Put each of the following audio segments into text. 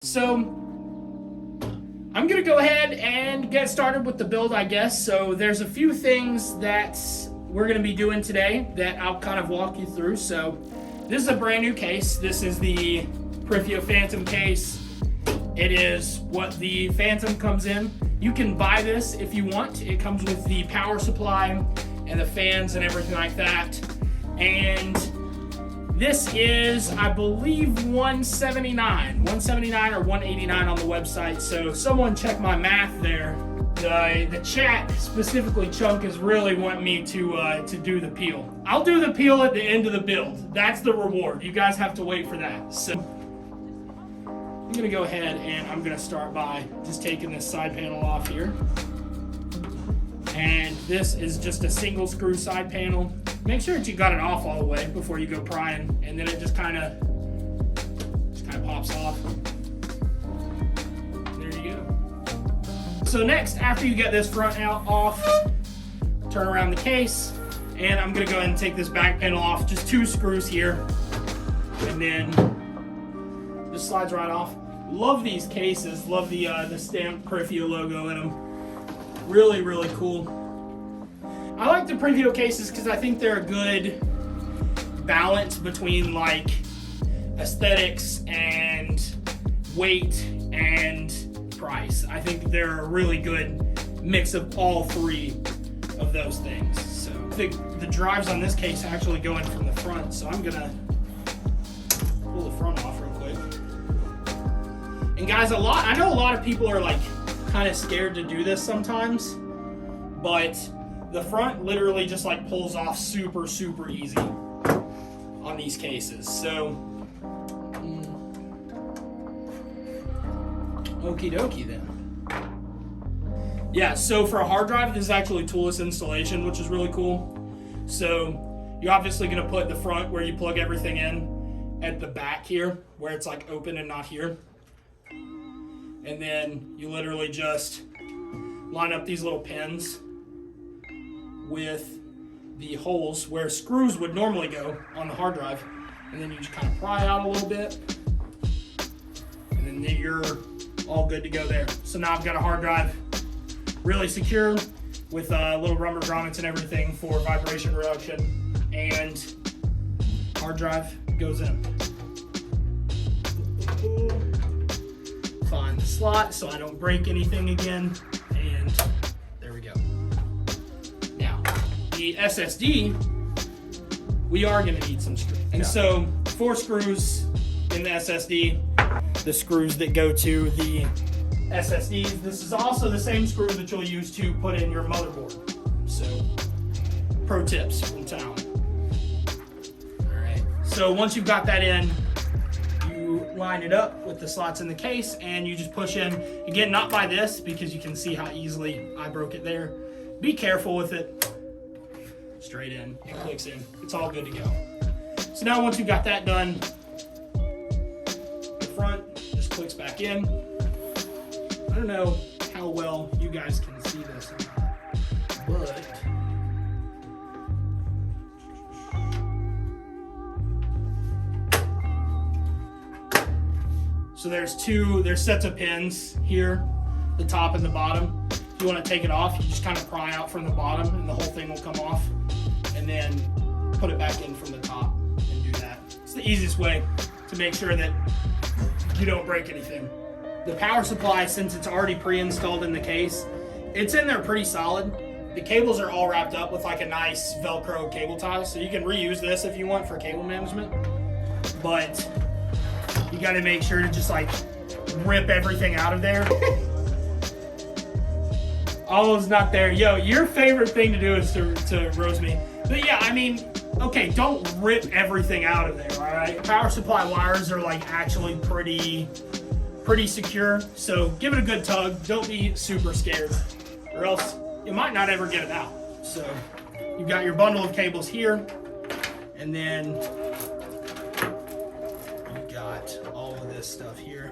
So I'm gonna go ahead and get started with the build, I guess. So there's a few things that we're gonna be doing today that I'll kind of walk you through. So this is a brand new case. This is the Periphio Phantom case. It is what the Phantom comes in. You can buy this if you want. It comes with the power supply and the fans and everything like that. And this is, I believe, $179 or $189 on the website. So someone check my math there. The chat, specifically Chunk, is really wanting me to do the peel. I'll do the peel at the end of the build. That's the reward. You guys have to wait for that. So I'm gonna go ahead and I'm gonna start by just taking this side panel off here. And this is just a single screw side panel. Make sure that you got it off all the way before you go prying, and then it just kind of pops off. There you go. So next, after you get this front out off, turn around the case, and I'm gonna go ahead and take this back panel off. Just 2 screws here, and then just slides right off. Love these cases. Love the stamped Periphio logo in them. Really, really cool. I like the Prebuilt cases because I think they're a good balance between like aesthetics and weight and price. I think they're a really good mix of all 3 of those things. So the drives on this case actually go in from the front, so I'm gonna pull the front off real quick. And guys, I know a lot of people are like kind of scared to do this sometimes, but the front literally just like pulls off super easy on these cases. So okie dokie then. Yeah, so for a hard drive, this is actually toolless installation, which is really cool. So you're obviously gonna put the front where you plug everything in at the back here, where it's like open and not here. And then you literally just line up these little pins with the holes where screws would normally go on the hard drive, and then you just kind of pry out a little bit, and then you're all good to go there. So now I've got a hard drive really secure with little rubber grommets and everything for vibration reduction, and hard drive goes in. Find the slot so I don't break anything again, and there we go. Now, the SSD, we are going to need some screws. And so 4 screws in the SSD, the screws that go to the SSDs. This is also the same screw that you'll use to put in your motherboard. So, pro tips from Talon. All right. So once you've got that in, you line it up with the slots in the case, and you just push in. Again, not by this, because you can see how easily I broke it there. Be careful with it. Straight in, it clicks in. It's all good to go. So now once you've got that done, the front just clicks back in. I don't know how well you guys can see this, but so there's sets of pins here, the top and the bottom. If you want to take it off, you just kind of pry out from the bottom and the whole thing will come off, and then put it back in from the top and do that. It's the easiest way to make sure that you don't break anything. The power supply, since it's already pre-installed in the case, it's in there pretty solid. The cables are all wrapped up with like a nice Velcro cable tie, so you can reuse this if you want for cable management. But you got to make sure to just like rip everything out of there. Almost not there. Yo, your favorite thing to do is to roast me. But yeah, I mean, okay, don't rip everything out of there, all right? Power supply wires are like actually pretty secure, so give it a good tug. Don't be super scared, or else you might not ever get it out. So you've got your bundle of cables here, and then you've got all of this stuff here.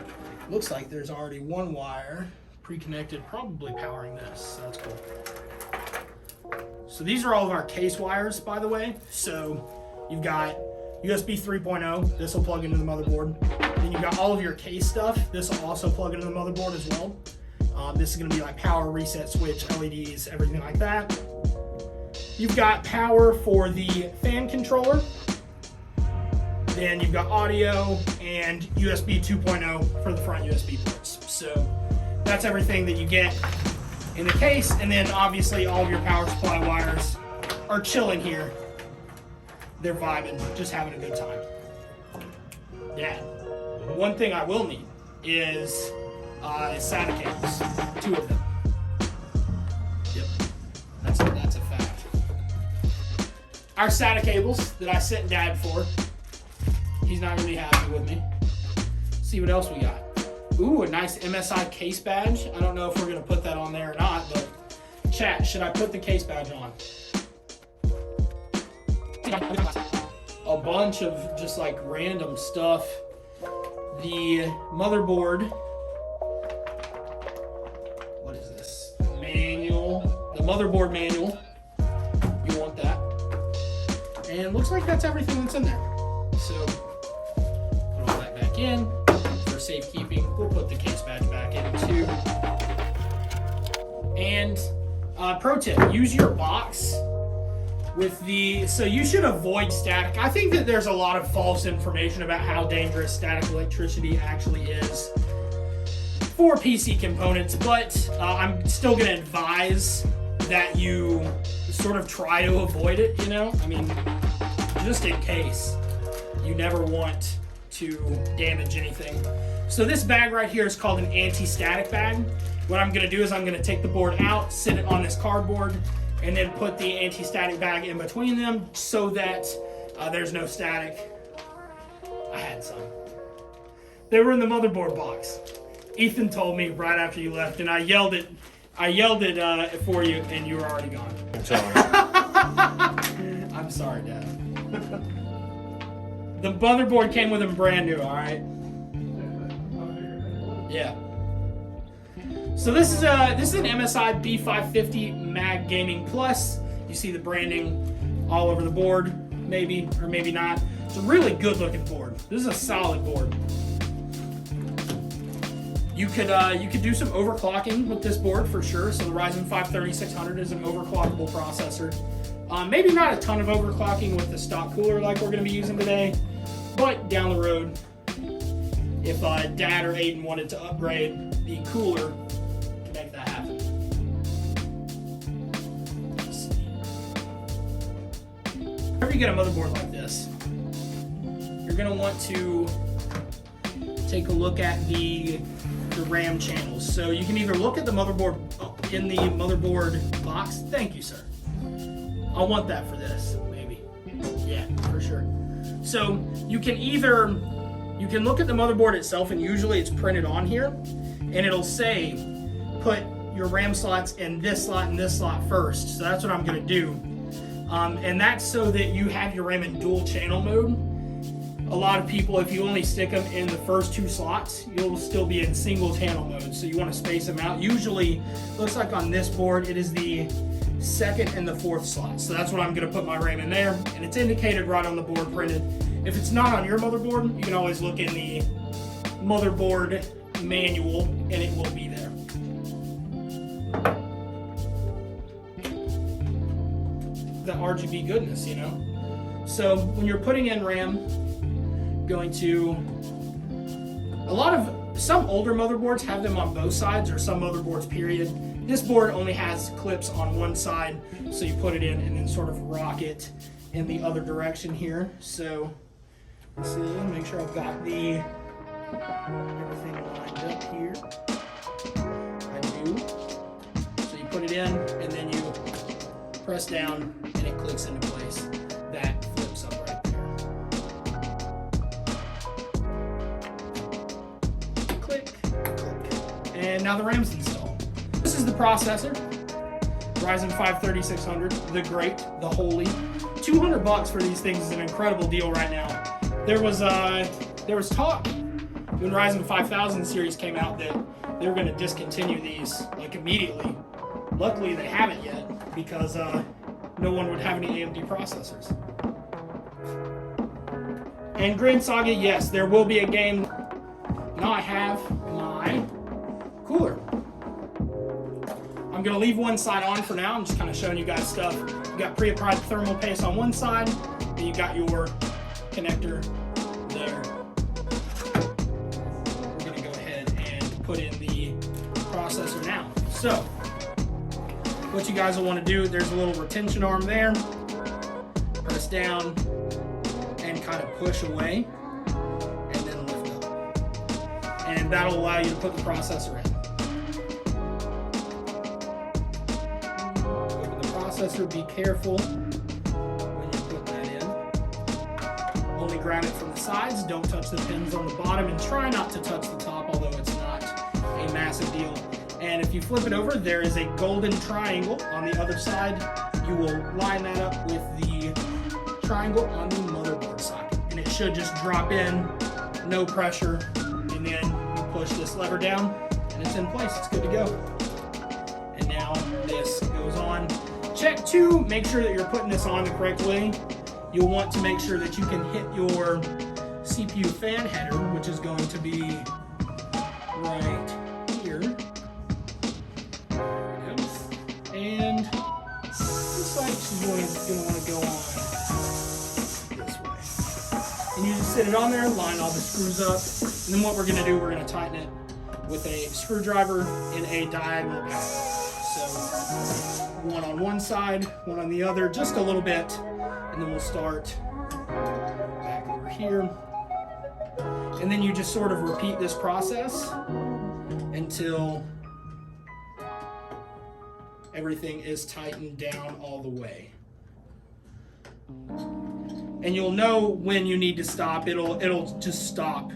Looks like there's already 1 wire pre-connected, probably powering this, so that's cool. So these are all of our case wires, by the way. So you've got USB 3.0, this will plug into the motherboard. Then you've got all of your case stuff. This will also plug into the motherboard as well. This is gonna be like power, reset switch, LEDs, everything like that. You've got power for the fan controller. Then you've got audio and USB 2.0 for the front USB ports. So that's everything that you get in the case. And then obviously all of your power supply wires are chilling here. They're vibing, just having a good time. Yeah. One thing I will need is SATA cables, 2 of them. Yep, that's a fact. Our SATA cables that I sent Dad for. He's not gonna be happy with me. Let's see what else we got. Ooh, a nice MSI case badge. I don't know if we're gonna put that on there or not, but chat, should I put the case badge on? A bunch of just like random stuff. The motherboard. What is this? Manual. The motherboard manual. You want that. And it looks like that's everything that's in there. So, put all that back in. For safekeeping, we'll put the case badge back in too. And pro tip, use your box with the, so you should avoid static. I think that there's a lot of false information about how dangerous static electricity actually is for PC components, but I'm still gonna advise that you sort of try to avoid it, you know? I mean, just in case. You never want to damage anything. So this bag right here is called an anti-static bag. What I'm gonna do is I'm gonna take the board out, sit it on this cardboard, and then put the anti-static bag in between them so that there's no static. I had some. They were in the motherboard box. Ethan told me right after you left, and I yelled it for you, and you were already gone. I'm sorry, Dad. The motherboard came with them brand new, all right? Yeah. So this is an MSI B550 Mag Gaming Plus. You see the branding all over the board, maybe or maybe not. It's a really good looking board. This is a solid board. You could do some overclocking with this board for sure. So the Ryzen 5 3600 is an overclockable processor. Maybe not a ton of overclocking with the stock cooler like we're going to be using today, but down the road, if Dad or Aiden wanted to upgrade the cooler, to make that happen. Whenever you get a motherboard like this, you're going to want to take a look at the RAM channels. So you can either look at the motherboard in the motherboard box. Thank you, sir. I'll want that for this, maybe. Yeah, for sure. So you can look at the motherboard itself, and usually it's printed on here, and it'll say put your RAM slots in this slot and this slot first. So that's what I'm going to do. And that's so that you have your RAM in dual channel mode. A lot of people, if you only stick them in the first 2 slots, you'll still be in single channel mode. So you want to space them out. Usually, looks like on this board, it is the 2nd and the 4th slot. So that's what I'm going to put my RAM in there. And it's indicated right on the board printed. If it's not on your motherboard, you can always look in the motherboard manual and it will be there. The RGB goodness, you know? So when you're putting in RAM, going to, some older motherboards have them on both sides, or some motherboards period. This board only has clips on one side, so you put it in and then sort of rock it in the other direction here. So let's see, make sure I've got everything lined up here. I do. So you put it in and then you press down and it clicks into place. That flips up right there. Click, click. And now the RAM's installed. This is the processor. Ryzen 5 3600, the great, the holy. $200 for these things is an incredible deal right now. There was talk when Ryzen 5000 series came out that they were going to discontinue these like immediately. Luckily they haven't yet, because no one would have any AMD processors. And Grid Saga, yes, there will be a game. Now I have my cooler. I'm gonna leave one side on for now. I'm just kind of showing you guys stuff. You got pre-applied thermal paste on one side, and you got your connector there. We're gonna go ahead and put in the processor now. So, what you guys will want to do, there's a little retention arm there. Press down and kind of push away, and then lift up. And that'll allow you to put the processor in. Open the processor, be careful when you put that in. Only grab it from the sides, don't touch the pins on the bottom, and try not to touch the top, although it's not a massive deal. And if you flip it over, there is a golden triangle on the other side. You will line that up with the triangle on the motherboard socket. And it should just drop in, no pressure. And then you push this lever down and it's in place, it's good to go. And now this goes on. Check two, make sure that you're putting this on the correct way. You'll want to make sure that you can hit your CPU fan header, which is going to be right here. There it is. And looks like she's going to want to go on this way. And you just sit it on there, line all the screws up, and then what we're going to do, we're going to tighten it with a screwdriver in a diagonal pattern. So one on one side, one on the other, just a little bit, and then we'll start back over here. And then you just sort of repeat this process until everything is tightened down all the way. And you'll know when you need to stop. It'll just stop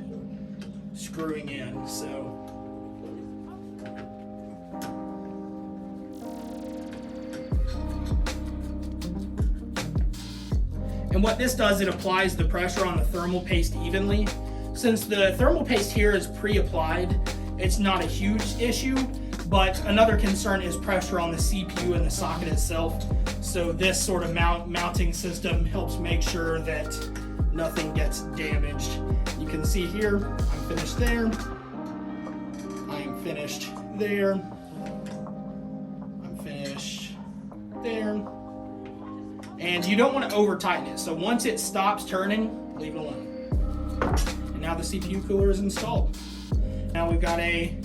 screwing in. So and what this does, it applies the pressure on the thermal paste evenly. Since the thermal paste here is pre-applied, it's not a huge issue, but another concern is pressure on the CPU and the socket itself. So this sort of mounting system helps make sure that nothing gets damaged. You can see here, I'm finished there. I am finished there. I'm finished there. And you don't want to over tighten it. So once it stops turning, leave it alone. And now the CPU cooler is installed. Now we've got a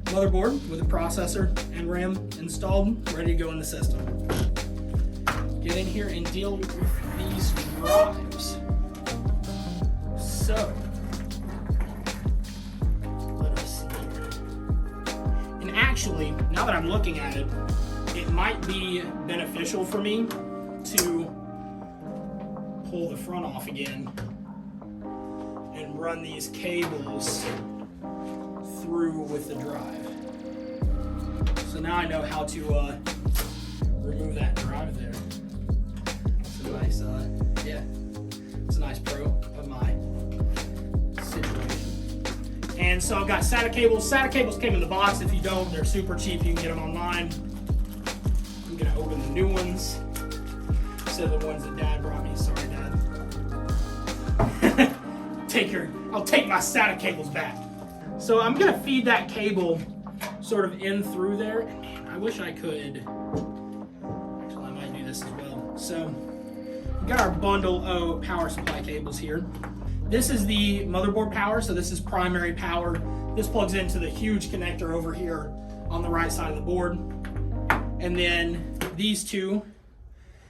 motherboard with a processor and RAM installed, ready to go in the system. Get in here and deal with these drives. So, let us see. And actually, now that I'm looking at it, it might be beneficial for me to pull the front off again and run these cables through with the drive. So now I know how to remove that drive there. It's a nice, yeah, it's a nice pro of my situation. And so I've got SATA cables. SATA cables came in the box. If you don't, they're super cheap. You can get them online. I'm gonna open the new ones instead of the ones that Dad brought me. Sorry, Dad. I'll take my SATA cables back. So I'm gonna feed that cable sort of in through there. And man, I wish I could. Actually, I might do this as well. So we got our bundle of power supply cables here. This is the motherboard power, so this is primary power. This plugs into the huge connector over here on the right side of the board. And then these two,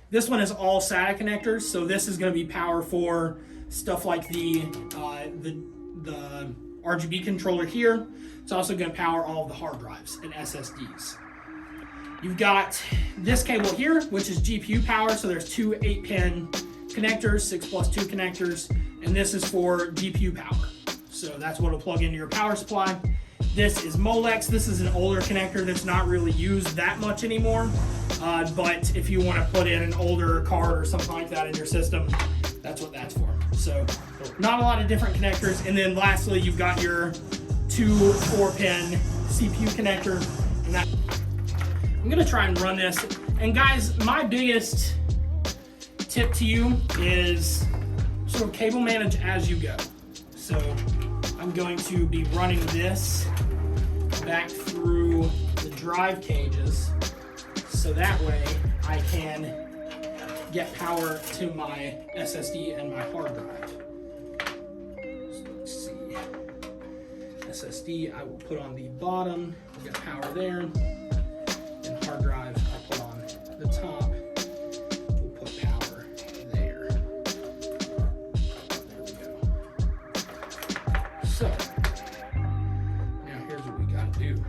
this one is all SATA connectors, so this is gonna be power for stuff like the RGB controller here. It's also going to power all of the hard drives and SSDs. You've got this cable here, which is GPU power. So there's two 8-pin connectors, 6+2 connectors, and this is for GPU power. So that's what will plug into your power supply. This is Molex. This is an older connector that's not really used that much anymore. But if you want to put in an older card or something like that in your system, that's what that's for. So not a lot of different connectors. And then lastly, you've got your two 4-pin CPU connector. And that, I'm gonna try and run this. And guys, my biggest tip to you is, so sort of cable manage as you go. So I'm going to be running this back through the drive cages, so that way I can get power to my SSD and my hard drive. So let's see. SSD I will put on the bottom, we'll get power there, and hard drive I'll put on the top. We'll put power there. There we go. So now here's what we gotta do.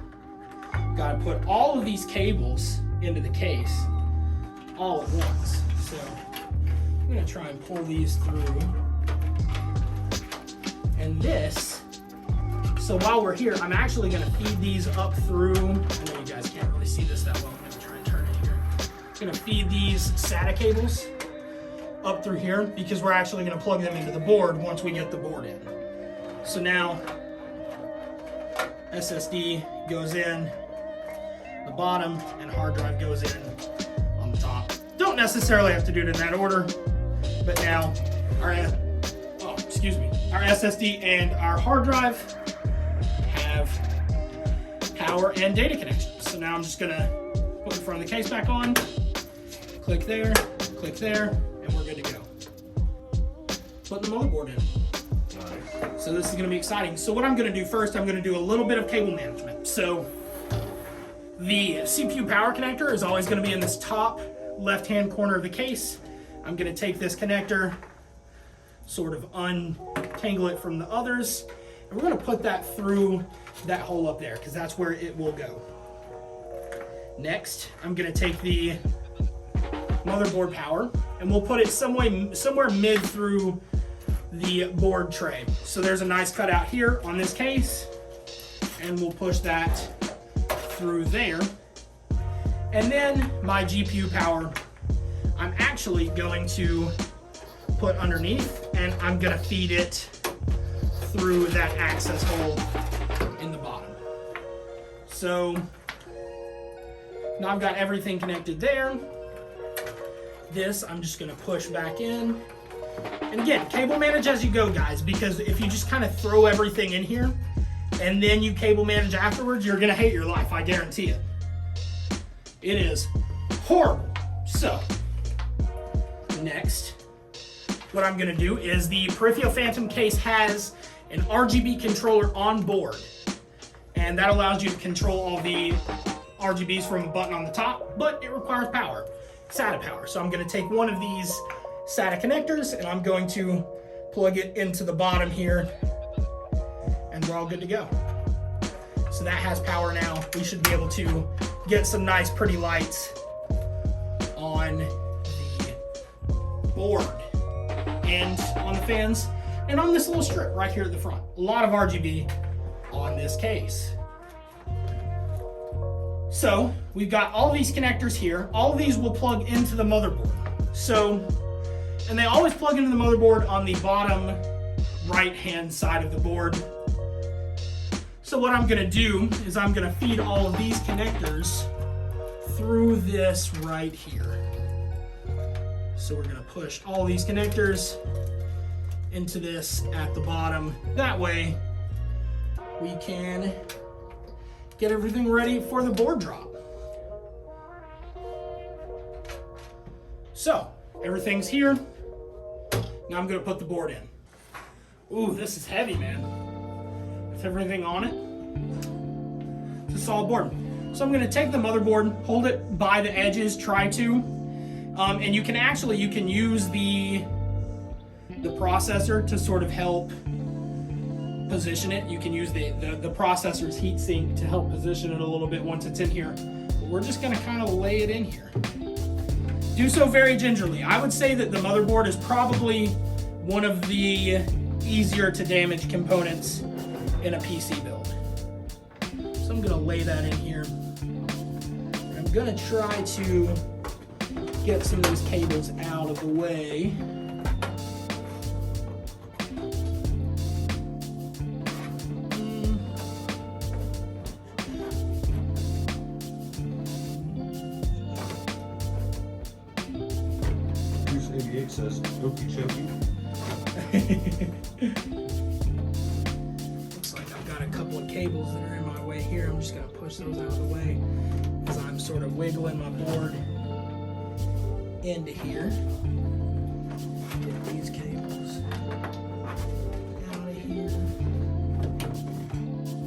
Gotta put all of these cables into the case all at once. So I'm gonna try and pull these through. And this, so while we're here, I'm actually gonna feed these up through, I know you guys can't really see this that well, I'm gonna try and turn it here. I'm gonna feed these SATA cables up through here because we're actually gonna plug them into the board once we get the board in. So now, SSD goes in the bottom and hard drive goes in on the top. Don't necessarily have to do it in that order, but now our SSD and our hard drive have power and data connections. So now I'm just gonna put the front of the case back on, click there, and we're good to go. Putting the motherboard in. So this is gonna be exciting. So what I'm gonna do first, I'm gonna do a little bit of cable management. So the CPU power connector is always gonna be in this top left-hand corner of the case. I'm gonna take this connector, sort of untangle it from the others, and we're gonna put that through that hole up there because that's where it will go. Next, I'm gonna take the motherboard power and we'll put it somewhere mid through the board tray. So there's a nice cutout here on this case, and we'll push that through there. And then my GPU power, I'm actually going to put underneath, and I'm gonna feed it through that access hole in the bottom. So now I've got everything connected there. This I'm just gonna push back in. And again, cable manage as you go, guys, because if you just kind of throw everything in here and then you cable manage afterwards, you're gonna hate your life, I guarantee it. It is horrible. So, next, what I'm gonna do is the Periphio Phantom case has an RGB controller on board, and that allows you to control all the RGBs from a button on the top, but it requires power, SATA power. So I'm gonna take one of these SATA connectors and I'm going to plug it into the bottom here, and we're all good to go. So that has power now. We should be able to get some nice pretty lights on the board and on the fans and on this little strip right here at the front. A lot of RGB on this case. So we've got all these connectors here. All of these will plug into the motherboard. So, and they always plug into the motherboard on the bottom right-hand side of the board. So what I'm gonna do is I'm gonna feed all of these connectors through this right here. So we're gonna push all these connectors into this at the bottom. That way we can get everything ready for the board drop. So everything's here. Now I'm gonna put the board in. Ooh, this is heavy, man. With everything on it. It's a solid board. So I'm gonna take the motherboard, hold it by the edges, try to, and you can use the processor to sort of help position it. You can use the processor's heatsink to help position it a little bit once it's in here. But we're just gonna kind of lay it in here. Do so very gingerly. I would say that the motherboard is probably one of the easier to damage components in a PC build. So I'm gonna lay that in here. And I'm gonna try to get some of these cables out of the way. Maybe excess okey chokey. Looks like I've got a couple of cables that are in my way here. I'm just gonna push those out of the way as I'm sort of wiggling my board into here. Get these cables out of here.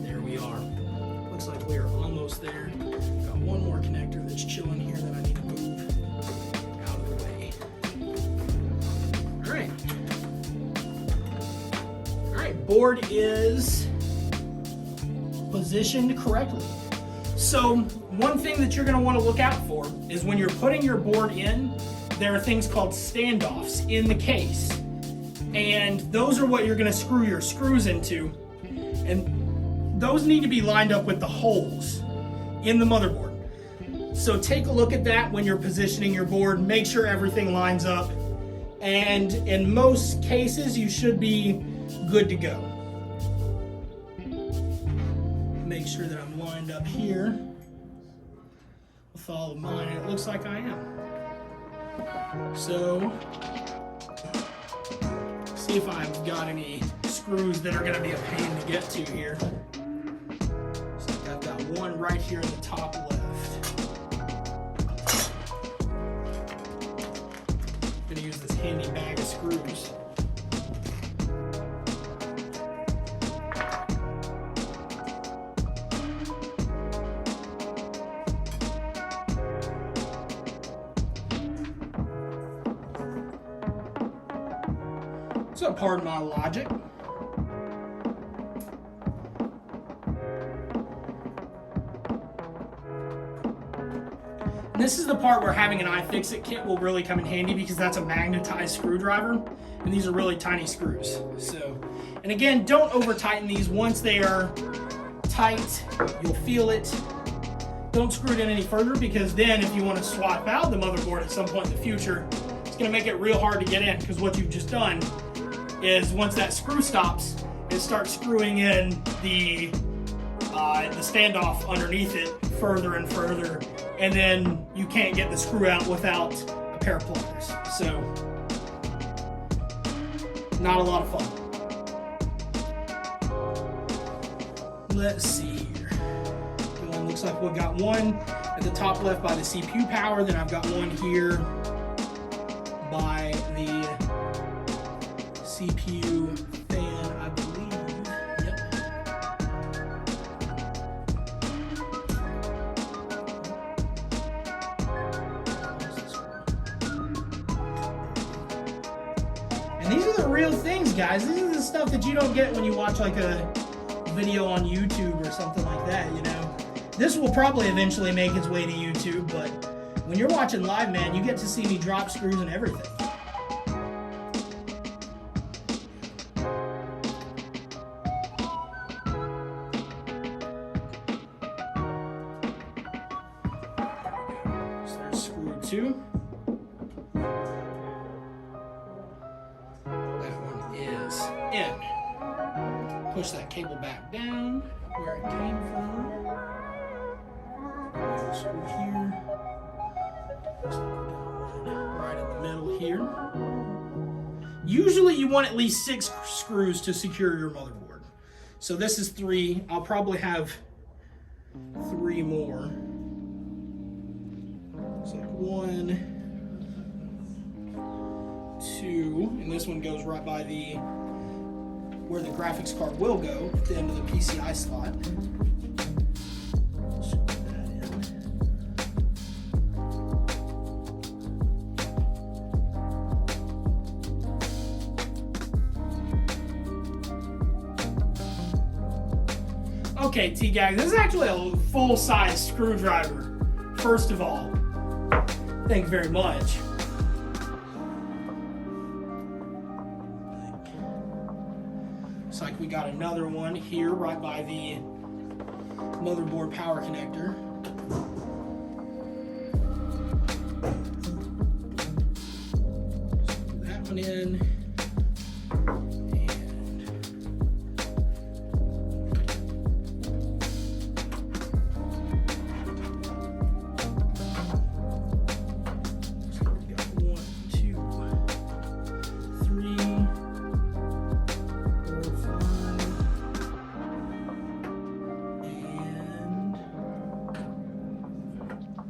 There we are. Looks like we are almost there. Got one more connector that's chilling here that I need to move out of the way. All right, board is positioned correctly. So one thing that you're going to want to look out for is when you're putting your board in, there are things called standoffs in the case. And those are what you're going to screw your screws into. And those need to be lined up with the holes in the motherboard. So take a look at that when you're positioning your board. Make sure everything lines up. And in most cases, you should be good to go. Make sure that I'm lined up here with all of mine, and it looks like I am. So, see if I've got any screws that are going to be a pain to get to here. So I've got one right here in the top left. I'm going to use this handy bag of screws. So pardon my logic. And this is the part where having an iFixit kit will really come in handy because that's a magnetized screwdriver, and these are really tiny screws. So, and again, don't over tighten these. Once they are tight, you'll feel it. Don't screw it in any further because then if you want to swap out the motherboard at some point in the future, it's going to make it real hard to get in because what you've just done is once that screw stops, it starts screwing in the standoff underneath it further and further, and then you can't get the screw out without a pair of pliers. So, not a lot of fun. Let's see here. Looks like we've got one at the top left by the CPU power, then I've got one here by the CPU fan, I believe. Yep. And these are the real things, guys. This is the stuff that you don't get when you watch like a video on YouTube or something like that, you know. This will probably eventually make its way to YouTube, but when you're watching live, man, you get to see me drop screws and everything. So there's screw 2. That one is in. Push that cable back down where it came from. Screw here. Right in the middle here. Usually you want at least 6 screws to secure your motherboard. So this is 3. I'll probably have 3 more. So 1, 2, and this one goes right by the where the graphics card will go at the end of the PCI slot. Okay, T-Gags, this is actually a full-size screwdriver, first of all. Thank you very much. Looks like we got another one here right by the motherboard power connector. So put that one in.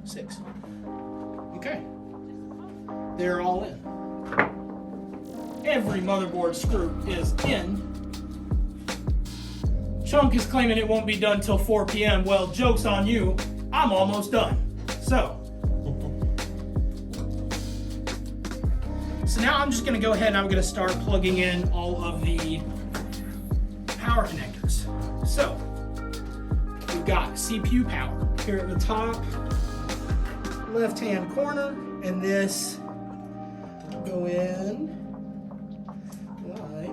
6. Okay. They're all in. Every motherboard screw is in. Chunk is claiming it won't be done till 4 p.m. Well, joke's on you. I'm almost done. So now I'm just going to go ahead and I'm going to start plugging in all of the power connectors. So we've got CPU power here at the top left-hand corner, and this will go in like.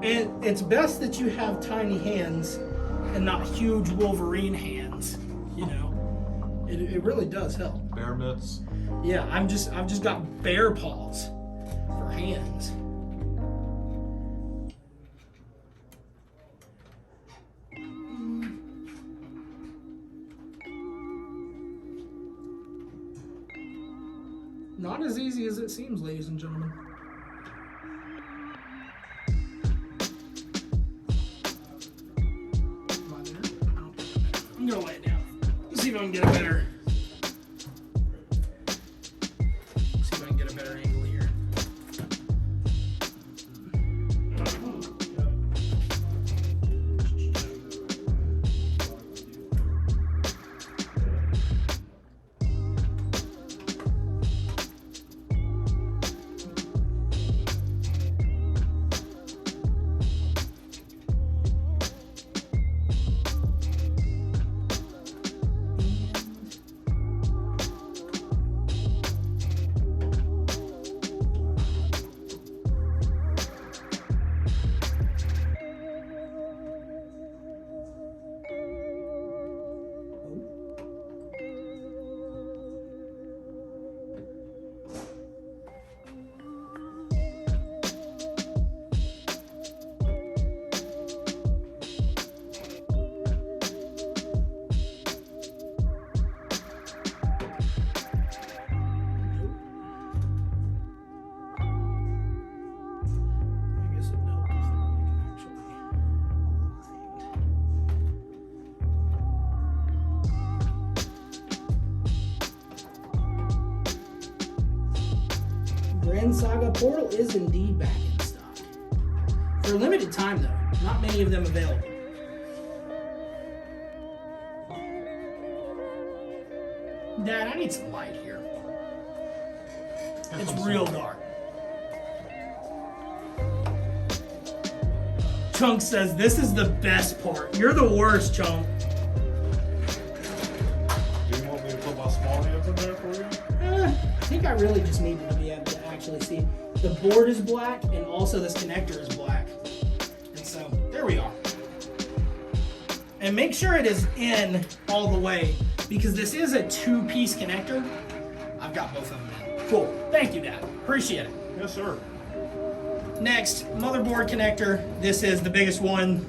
And it's best that you have tiny hands and not huge Wolverine hands. You know, it really does help. Bear mitts. Yeah, I've just got bear paws for hands. Not as easy as it seems, ladies and gentlemen. I'm gonna lay it down. Let's see if I can get a better. Angle here. Saga Portal is indeed back in stock. For a limited time though, not many of them available. Dad, I need some light here. It's real dark. Chunk says, this is the best part. You're the worst, Chunk. Do you want me to put my small hands in there for you? I think I really just needed to be able to actually see. The board is black, and also this connector is black. And so, there we are. And make sure it is in all the way, because this is a 2-piece connector. I've got both of them in. Cool. Thank you, Dad. Appreciate it. Yes, sir. Next, motherboard connector. This is the biggest one.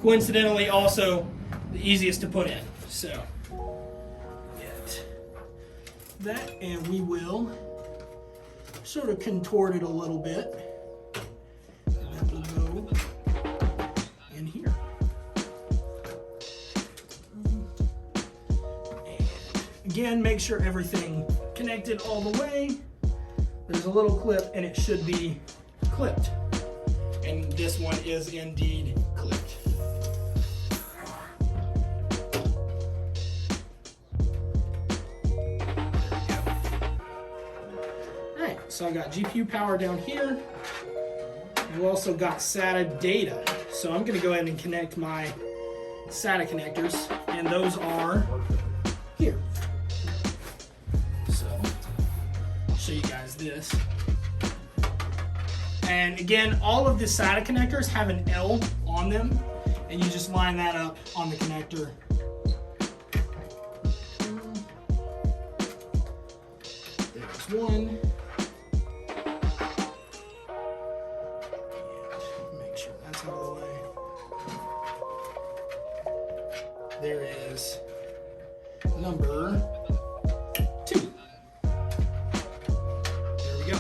Coincidentally, also the easiest to put in. So, get that, and we will sort of contort it a little bit. And that will go in here. And again, make sure everything connected all the way. There's a little clip, and it should be clipped. And this one is indeed clipped. Alright, so I got GPU power down here. We've also got SATA data. So I'm going to go ahead and connect my SATA connectors, and those are here. So I'll show you guys this. And again, all of the SATA connectors have an L on them, and you just line that up on the connector. There's one. And make sure that's out of the way. There is number 2. There we go.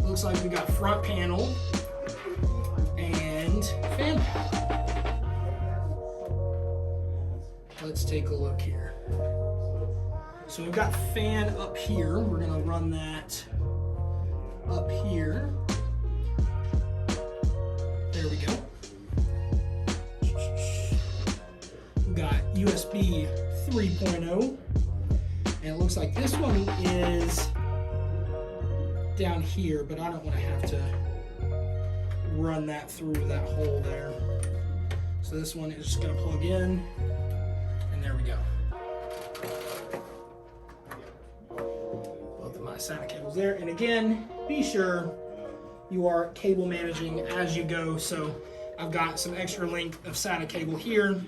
Looks like we got front panel and fan power. take a look here. So we've got fan up here. We're gonna run that up here. There we go. We've got USB 3.0. And it looks like this one is down here, but I don't want to have to run that through that hole there. So this one is just going to plug in, and there we go. Both of my SATA cables there. And again, be sure you are cable managing as you go. So I've got some extra length of SATA cable here.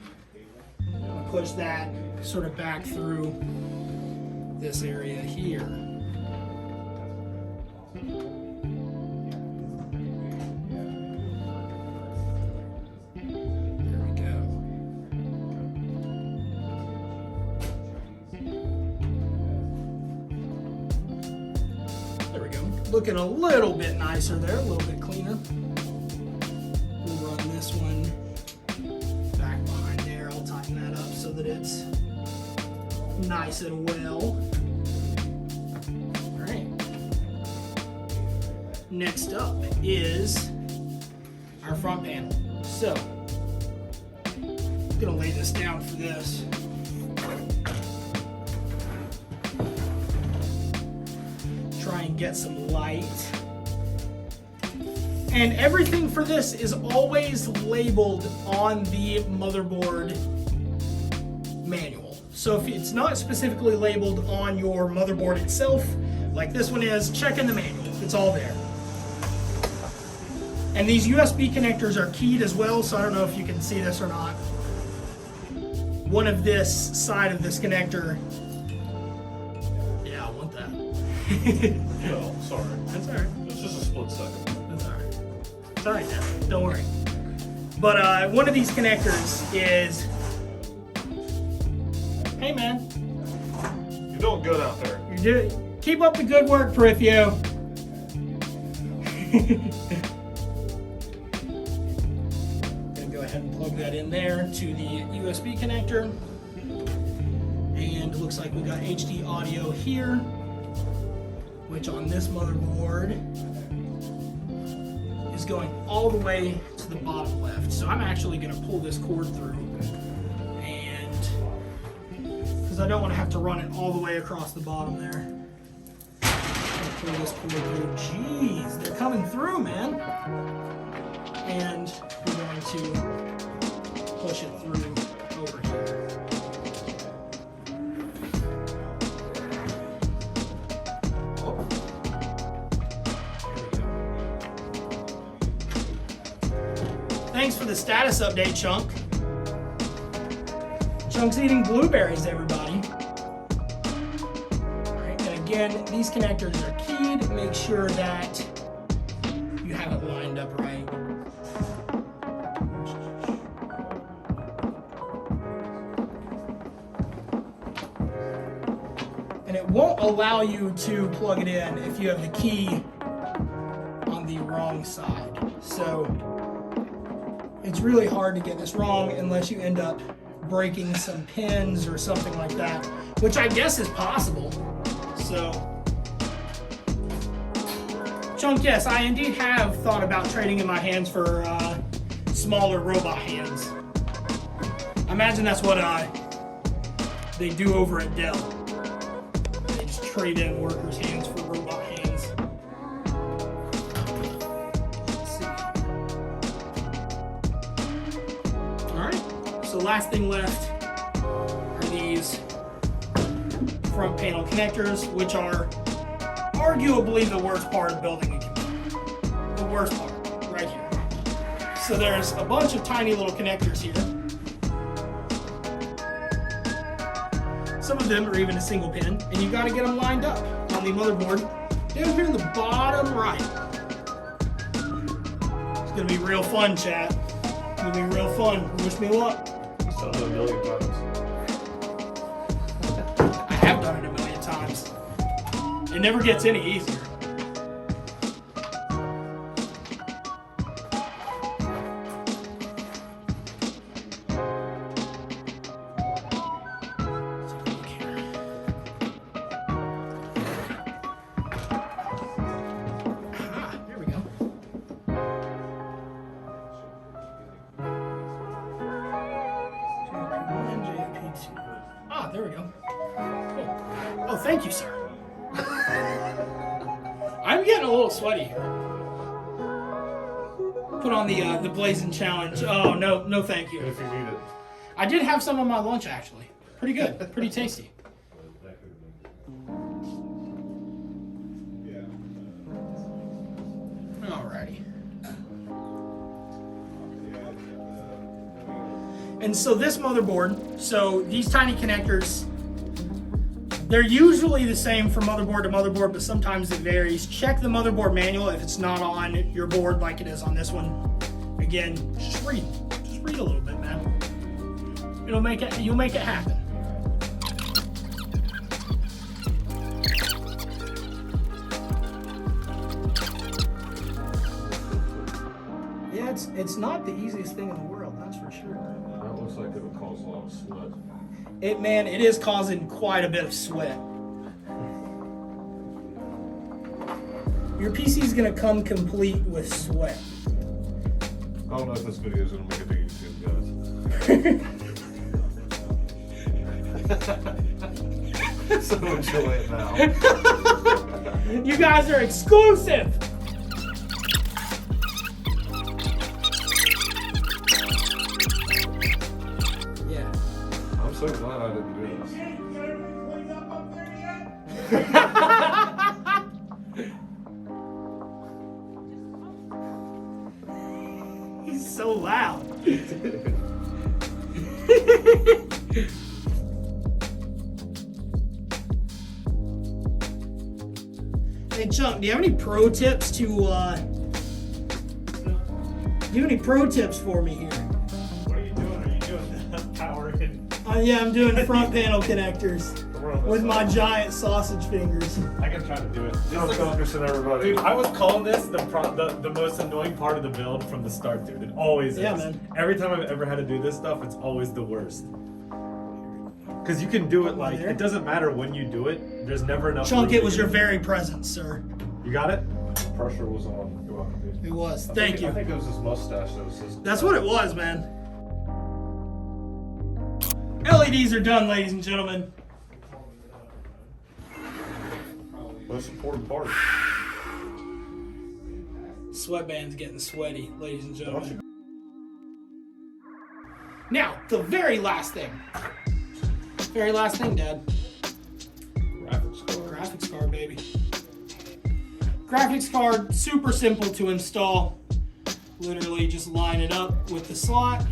I'm going to push that sort of back through this area here. There we go. There we go. Looking a little bit nicer there, a little bit cleaner. We'll run this one back behind there. I'll tighten that up so that it's nice and well. All right. Next up is our front panel. So, I'm gonna lay this down for this. Try and get some light. And everything for this is always labeled on the motherboard manual. So if it's not specifically labeled on your motherboard itself, like this one is, check in the manual. It's all there. And these USB connectors are keyed as well, so I don't know if you can see this or not. One of this side of this connector, yeah, I want that. No, sorry. That's all right. It's just a split second. That's all right. It's all right, Dad. Don't worry. But one of these connectors is, hey man, You're doing good out there. keep up the good work, Periphio. Gonna go ahead and plug that in there to the USB connector. And it looks like we got HD audio here, which on this motherboard is going all the way to the bottom left. So I'm actually gonna pull this cord through, and because I don't want to have to run it all the way across the bottom there. Pull this cord through. Jeez, they're coming through, man. And we're going to push it through over here. Thanks for the status update, Chunk. Chunk's eating blueberries, everybody. All right, and again, these connectors are keyed. Make sure that you have it lined up right. And it won't allow you to plug it in if you have the key on the wrong side. So it's really hard to get this wrong unless you end up breaking some pins or something like that, which I guess is possible. So, Chunk, yes, I indeed have thought about trading in my hands for smaller robot hands. I imagine that's what they do over at Dell. They just trade in workers' hands for robot hands. Let's see. Alright, so last thing left are these front panel connectors, which are arguably the worst part of building a computer. The worst part, right here. So there's a bunch of tiny little connectors here. Some of them are even a single pin, and you got to get them lined up on the motherboard down here in the bottom right. It's gonna be real fun, chat. It's gonna be real fun. Wish me luck. You've done it a million times. I have done it a million times. It never gets any easier. Thank you, sir. I'm getting a little sweaty here. Put on the Blazing Challenge. Oh, no thank you. If you need it. I did have some on my lunch, actually. Pretty good. Pretty tasty. Alrighty. And so this motherboard, so these tiny connectors, they're usually the same from motherboard to motherboard, but sometimes it varies. Check the motherboard manual if it's not on your board like it is on this one. Again, just read. Just read a little bit, man. You'll make it happen. Yeah, it's not the easiest thing in the world, that's for sure. That looks like it would cause a lot of sweat. It is causing quite a bit of sweat. Your PC is gonna come complete with sweat. I don't know if this video is gonna make it to YouTube, guys. So enjoy it now. You guys are exclusive. Yeah. I'm so glad I didn't do this. He's so loud. Hey Chunk, do you have any pro tips for me here? What are you doing? Are you doing power in? Yeah, I'm doing front panel connectors with my giant sausage fingers. I can try to do it. Don't focus on everybody. Dude, I was calling this the most annoying part of the build from the start, dude. It always is. Yeah, man. Every time I've ever had to do this stuff, it's always the worst. Because you can do it like, it doesn't matter when you do it. There's never enough Chunk, room it to was do your very presence, sir. You got it? Pressure was on. You're welcome, dude. It was. I Thank you. think it was his mustache that was his. That's what it was, man. LEDs are done, ladies and gentlemen. Most important part. Sweatband's getting sweaty, ladies and gentlemen. Now, the very last thing. Very last thing, Dad. Graphics card. Graphics card, baby. Graphics card, super simple to install. Literally just line it up with the slot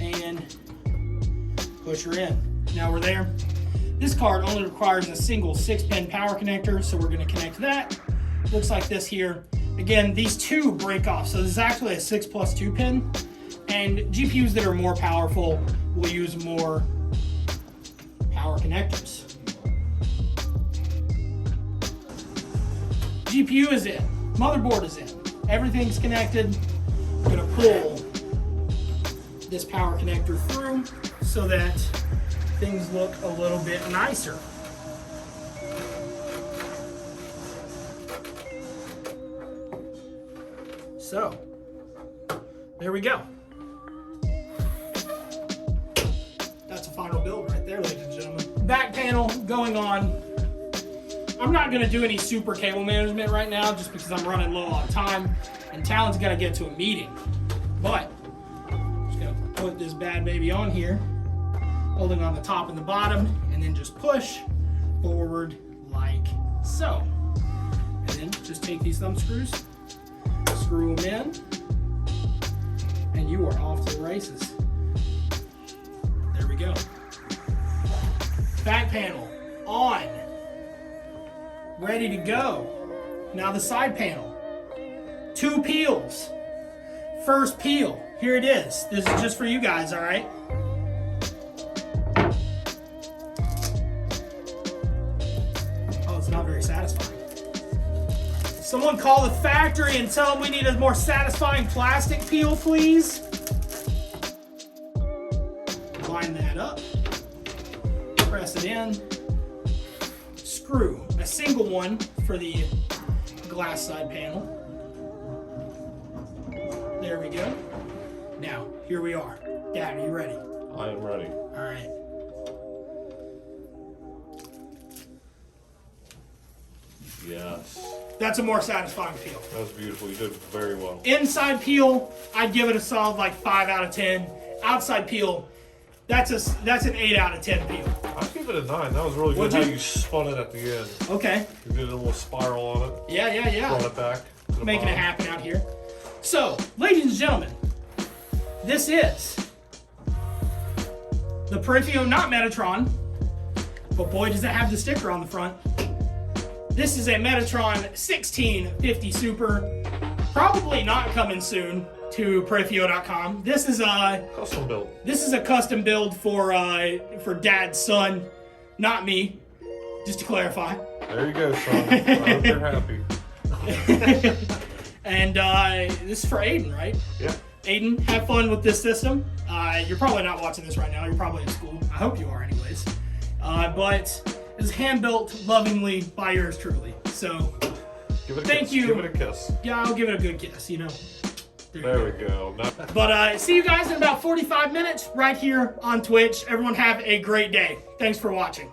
and push her in. Now we're there. This card only requires a single 6-pin power connector, so we're going to connect that. Looks like this here. Again, these two break off, so this is actually a 6+2 pin. And GPUs that are more powerful will use more power connectors. GPU is in, motherboard is in, everything's connected. I'm gonna pull this power connector through so that things look a little bit nicer. So, there we go. That's a final build right there, ladies and gentlemen. Back panel going on. I'm not gonna do any super cable management right now just because I'm running low on time and Talon's gotta get to a meeting. But, I'm just gonna put this bad baby on here, holding on the top and the bottom, and then just push forward like so. And then just take these thumb screws, screw them in, and you are off to the races. There we go. Back panel on. Ready to go. Now the side panel. 2 peels. First peel. Here it is. This is just for you guys, all right? Oh, it's not very satisfying. Someone call the factory and tell them we need a more satisfying plastic peel, please. Line that up. Press it in. Screw a single one for the glass side panel. There we go. Now, here we are. Dad, are you ready? I am ready. All right. That's a more satisfying peel. That was beautiful. You did very well. Inside peel, I'd give it a solid like 5 out of 10. Outside peel, that's an 8 out of 10 peel. I'd give it a 9. That was really good. Would How you? you spun it at the end. Okay. You did a little spiral on it. Yeah. Brought it back. To the Making it bottom. happen out here. So, ladies and gentlemen, this is the Periphio, not Metatron, but boy does it have the sticker on the front. This is a Metatron 1650 Super, probably not coming soon to Periphio.com. This is a Custom build. This is a custom build for Dad's son, not me. Just to clarify. There you go, son. I hope you're happy. And this is for Aiden, right? Yeah. Aiden, have fun with this system. You're probably not watching this right now. You're probably in school. I hope you are, anyways. But it's hand built lovingly by yours truly. So Give it a thank kiss. you. Give it a kiss. Yeah, I'll give it a good kiss. You know. There we go. But see you guys in about 45 minutes right here on Twitch. Everyone have a great day. Thanks for watching.